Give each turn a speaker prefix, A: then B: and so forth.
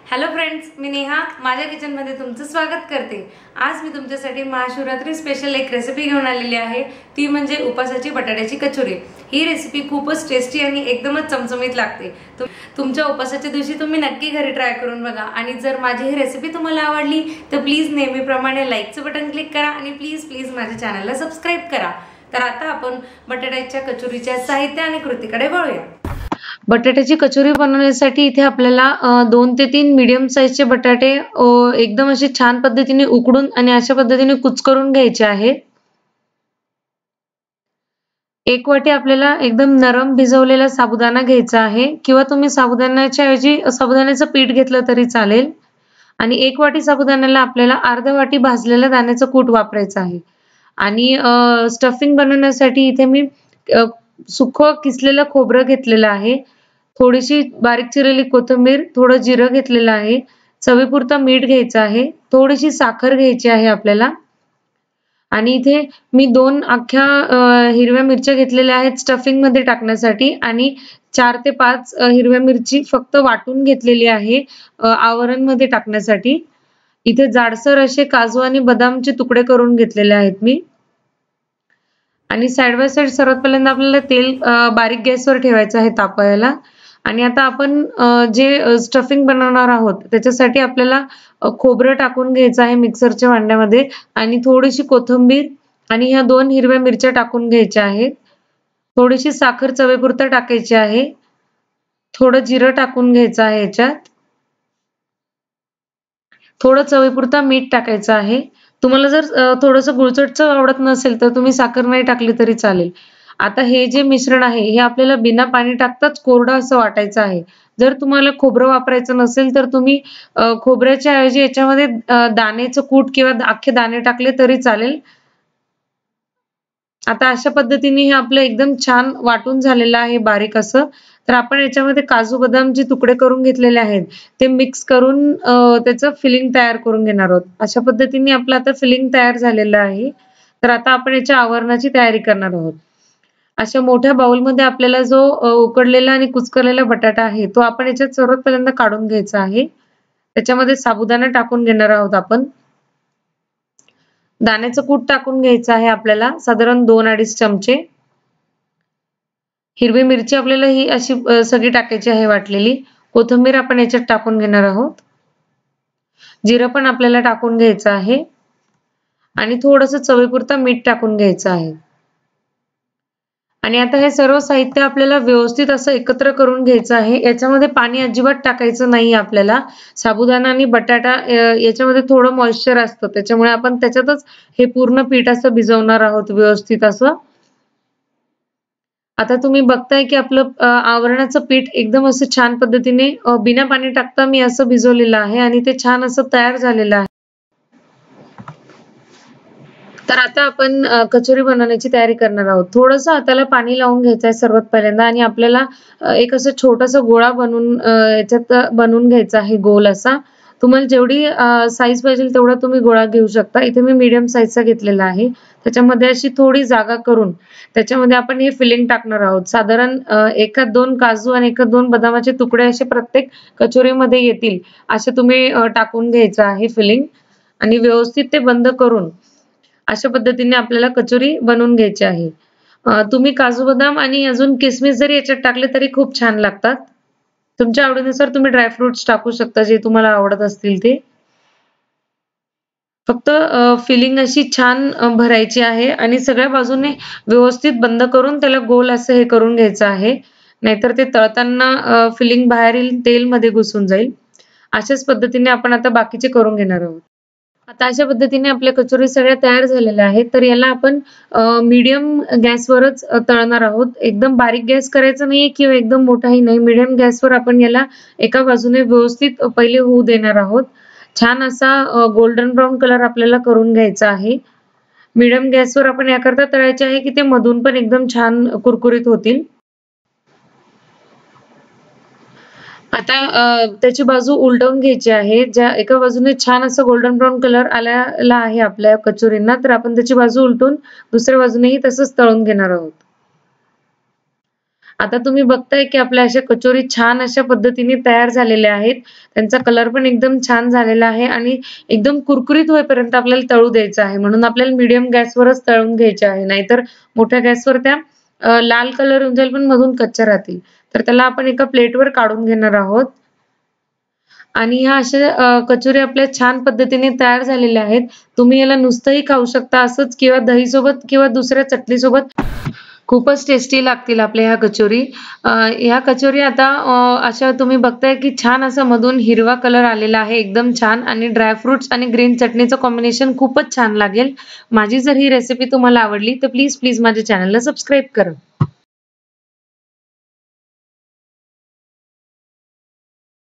A: Hello friends, मी नेहा माझ्या किचनमध्ये तुमचं स्वागत करते। आज मी तुमच्यासाठी महाशिवरात्री स्पेशल एक रेसिपी घेऊन आलेली आहे, ती म्हणजे उपासाची बटाट्याची कचोरी। ही रेसिपी खूपच टेस्टी आणि एकदमच चमचमीत लागते। तुमच्या उपासाच्या दिवशी तुम्ही नक्की घरी ट्राय करून बघा। आणि जर माझी ही रेसिपी तुम्हाला आवडली तर प्लीज नेहमीप्रमाणे लाईकचं बटन क्लिक करा आणि प्लीज माझ्या चॅनलला सबस्क्राइब करा। तर आता आपण बटाट्याच्या कचोरीच्या साहित्य आणि कृतीकडे वळूया। बटाट्याची कचोरी बनवण्यासाठी इथे आपल्याला 2 ते 3 मीडियम साइजचे बटाटे एकदम असे छान पद्धतीने उकडून आणि अशा पद्धतीने कुचकरून घ्यायचे आहेत। 1 वाटी आपल्याला एकदम नरम भिजवलेला साबुदाणा घ्यायचा आहे किंवा तुम्ही साबुदाण्याच्या ऐवजी साबुदाण्याचं पीठ घेतलं तरी चालेल। आणि 1 वाटी साबुदाण्याला आपल्याला अर्धा वाटी भाजलेल्या दाण्याचं कूट वापरायचं आहे। आणि स्टफिंग बनवण्यासाठी इथे मी सुकं किसलेलं खोबरं घेतलेलं आहे, थोडीशी बारीक चिरलेली कोथिंबीर, थोडं जिरं घेतलेलं आहे, चवीपुरतं मीठ घ्यायचं आहे, थोडीशी साखर घ्यायची आहे आपल्याला। आणि इथे मी 2 अख्ख्या हिरव्या मिरच्या घेतलेल्या आहेत स्टफिंग मध्ये टाकण्यासाठी आणि 4 ते 5 हिरव्या मिरची फक्त वाटून घेतलेली आहे आवरण मध्ये टाकण्यासाठी। इथे जाडसर असे काजू आणि बदामचे तुकडे करून घेतलेले आहेत मी। आणि साइड बाय साइड सर्वात पहिल्यांदा आपल्याला तेल बारीक गॅसवर ठेवायचं आहे तापायला। आणि आता आपण जे स्टफिंग बनवणार आहोत त्याच्यासाठी आपल्याला खोबरं टाकून घ्यायचं आहे मिक्सरच्या भांड्यामध्ये आणि थोडीशी कोथिंबीर आणि ह्या 2 हिरव्या मिरच्या टाकून घ्यायच्या आहेत। थोडीशी साखर चवीपुरतं टाकायची आहे, थोडं जिरं टाकून घ्यायचं आहे याच्यात, थोडं चवीपुरतं मीठ टाकायचं आहे। तुम्हाला जर थोडंसं गुळचट चव आवडत नसेल तर तुम्ही साखर नाही टाकली तरी चालेल। आता हे जे मिश्रण आहे हे आपल्याला बिना पाणी टाकताच कोरडं असं वाटायचं आहे। जर तुम्हाला खोबरं वापरायचं नसेल तर तुम्ही खोबऱ्याच्या ऐवजी याच्यामध्ये दाण्याचं कूट किंवा अख्खे दाणे टाकले तरी चालेल। आता अशा पद्धतीने हे आपलं एकदम छान वाटून झालेलं आहे बारीक असं। तर आपण याच्यामध्ये काजू बदामचे तुकडे करून घेतलेले आहेत ते मिक्स करून त्याचं फिलिंग तयार करून घेणार आहोत। अशा पद्धतीने आपलं आता फिलिंग तयार झालेलं आहे। तर आता आपण याच्या आवरणाची तयारी करणार आहोत। अशा मोठ्या बाउलमध्ये आपल्याला जो उकडलेला आणि कुचकरलेला बटाटा आहे तो आपण याच्यात सर्वात पहिल्यांदा काढून घ्यायचा आहे। त्याच्यामध्ये साबुदाणा टाकून घेणार आहोत आपण। दाण्याचं कूट टाकून घ्यायचं आहे आपल्याला साधारण 2-2.5 चमचे। हिरवी मिरची आपल्याला ही अशी सगळी टाकायची आहे वाटलेली। कोथिंबीर आपण याच्यात टाकून घेणार आहोत, जिरं पण आपल्याला टाकून घ्यायचं आहे आणि थोडंसं चवीपुरतं मीठ टाकून घ्यायचं आहे। आणि आता हे सर्व साहित्य आपल्याला व्यवस्थित असं एकत्र करून घ्यायचं आहे। याच्यामध्ये पाणी अजिबात टाकायचं नाही आपल्याला। साबुदाणा आणि बटाटा याच्यामध्ये थोडं मॉइश्चर असतं, त्याच्यामुळे आपण त्याच्यातच हे पूर्ण पीठ असं भिजवणार आहोत व्यवस्थित असं। आता तुम्ही बघताय की आपलं आवरणाचं पीठ एकदम असं छान पद्धतीने बिना पाणी टाकता मी असं भिजवलेलं आहे आणि ते छान असं तयार झालेलं आहे। तर आता आपण कचोरी बनवण्याची तयारी करणार आहोत। थोडंसं हाताला पाणी लावून घ्यायचं आहे सर्वात पहिल्यांदा आणि आपल्याला एक असं छोटासा गोळा बनवून याच्यात बनवून घ्यायचा आहे गोल असा। तुम्हाला जेवढी साईज पाहिजे तेवढा तुम्ही गोळा घेऊ शकता। इथे मी मीडियम साईजचा घेतलेला आहे। त्याच्यामध्ये अशी थोडी जागा करून त्याच्यामध्ये आपण हे फिलिंग टाकणार आहोत। साधारण 1-2 काजू आणि 1-2 बदामाचे तुकडे असे प्रत्येक कचोरीमध्ये येतील असे तुम्ही टाकून घ्यायचं आहे फिलिंग। आणि व्यवस्थित ते बंद करून अशा पद्धतीने आपल्याला कचोरी बनवून घ्यायची आहे। तुम्ही काजू बदाम आणि अजून किसमिस जरी याच्यात टाकले तरी खूप छान लागतात। तुमच्या आवडीनुसार तुम्ही ड्राय फ्रुट्स टाकू शकता जे तुम्हाला आवडत असतील ते। फक्त फिलिंग अशी छान भरायची आहे आणि सगळ्या बाजूने व्यवस्थित बंद करून त्याला गोल असं हे करून घ्यायचं आहे, नाहीतर ते तळताना फिलिंग बाहेरील तेलमध्ये घुसून जाईल। अशाच पद्धतीने आपण आता बाकीचे करून घेणार आहोत। आता अशा पद्धतीने आपल्या कचोरी सगळ्या तयार झालेल्या आहेत। तर याला आपण मीडियम गॅसवरच तळणार आहोत। एकदम बारीक गॅस करायचा नाहीये किंवा एकदम मोठाही नाही, मीडियम गॅसवर आपण याला एका बाजूने व्यवस्थित पहिले होऊ देणार आहोत। छान असा गोल्डन ब्राउन कलर आपल्याला करून घ्यायचा आहे। मीडियम गॅसवर आपण याकरता तळायचे आहे की ते मधून पण एकदम छान कुरकुरीत होतील। आता त्याची बाजू उलटवून घ्यायची आहे। ज्या एका बाजूने छान असं गोल्डन ब्राउन कलर आलेला आहे आपल्या कचोरींना, तर आपण त्याची बाजू उलटून दुसऱ्या बाजूनेही तसंच तळून घेणार आहोत। आता तुम्ही बघताय की आपल्या अशा कचोरी छान अशा पद्धतीने तयार झालेल्या आहेत. त्यांचा कलर पण एकदम छान झालेला आहे आणि एकदम कुरकुरीत होईपर्यंत आपल्याला तळू द्यायचं आहे. म्हणून आपल्याला मीडियम गॅसवरच तळून घ्यायचे आहे. नाहीतर मोठ्या गॅसवर त्या लाल कलर येऊन जाईल पण मधून कच्च्या राहतील. तर त्याला आपण एका प्लेटवर काढून घेणार आहोत. आणि ह्या अशा कचोरी आपल्या छान पद्धतीने तयार झालेल्या आहेत. तुम्ही याला नुसतंही खाऊ शकता असंच किंवा दहीसोबत किंवा दुसऱ्या चटणीसोबत खूपच टेस्टी लागतील आपल्या ह्या कचोरी. ह्या कचोरी आता अशा तुम्ही बघताय की छान असा मधून हिरवा कलर आलेला आहे एकदम छान आणि ड्रायफ्रुट्स आणि ग्रीन चटणीचं कॉम्बिनेशन खूपच छान लागेल. माझी जर ही रेसिपी तुम्हाला आवडली तर प्लीज माझ्या चॅनलला सबस्क्राईब करा.